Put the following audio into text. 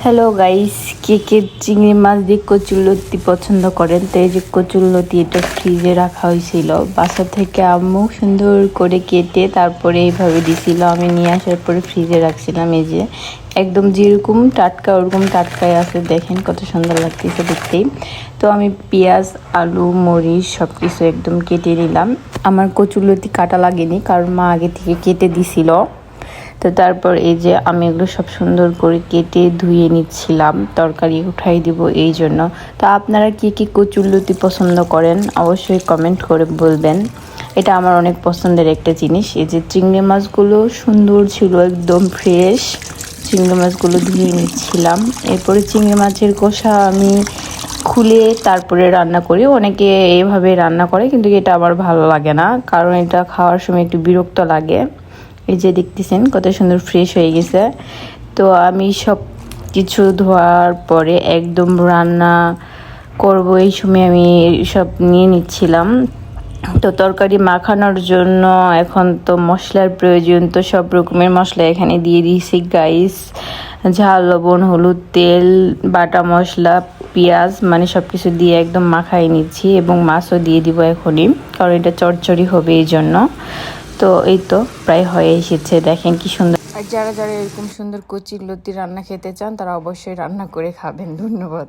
Hello guys, কে কে চিংড়ি মাছ দিয়ে কচুরলতি পছন্দ করেন? তো এই যে কচুরলতি, এটা ফ্রিজে রাখা হয়েছিল বাসা থেকে। আম্মু সুন্দর করে কেটে তারপরে এইভাবে দিছিল। আমি নিয়ে আসার পরে ফ্রিজে রাখছিলাম। এই যে একদম যেরকম টাটকা ওরকম টাটকাই আছে, দেখেন কত সুন্দর লাগতেছে দেখতেই। তো আমি পেঁয়াজ, আলু, মরিচ সব কিছু একদম কেটে নিলাম। আমার কচুরলতি কাটা লাগেনি, কারণ মা আগে থেকে কেটে দিছিল। তো তারপর এই যে আমি এগুলো সব সুন্দর করে কেটে ধুয়ে নিচ্ছিলাম, তরকারি উঠাই দিব এই জন্য। তো আপনারা কি কি কচুরলতি পছন্দ করেন অবশ্যই কমেন্ট করে বলবেন। এটা আমার অনেক পছন্দের একটা জিনিস। এই যে চিংড়ি মাছগুলো সুন্দর ছিল, একদম ফ্রেশ। চিংড়ি মাছগুলো ধুয়ে নিচ্ছিলাম। এরপরে চিংড়ি মাছের কষা আমি খুলে তারপরে রান্না করি। অনেকে এইভাবে রান্না করে, কিন্তু এটা আমার ভালো লাগে না, কারণ এটা খাওয়ার সময় একটু বিরক্ত লাগে। এই যে দেখতেছেন কত সুন্দর ফ্রেশ হয়ে গেছে। তো আমি সব কিছু ধোয়ার পরে একদম রান্না করব, এই সময় আমি সব নিয়ে নিচ্ছিলাম। তো তরকারি মাখানোর জন্য এখন তো মশলার প্রয়োজন। তো সব রকমের মশলা এখানে দিয়ে দিয়েছি গাইস। ঝাল, লবণ, হলুদ, তেল, বাটা মশলা, পেঁয়াজ, মানে সব কিছু দিয়ে একদম মাখাই নিচ্ছি। এবং মাছও দিয়ে দিব এখনই, কারণ এটা চড়চড়ি হবে এই জন্য। তো এই তো প্রায় হয়ে এসেছে, দেখেন কি সুন্দর। আর যারা যারা এরকম সুন্দর কচুরলতি রান্না খেতে চান, তারা অবশ্যই রান্না করে খাবেন। ধন্যবাদ।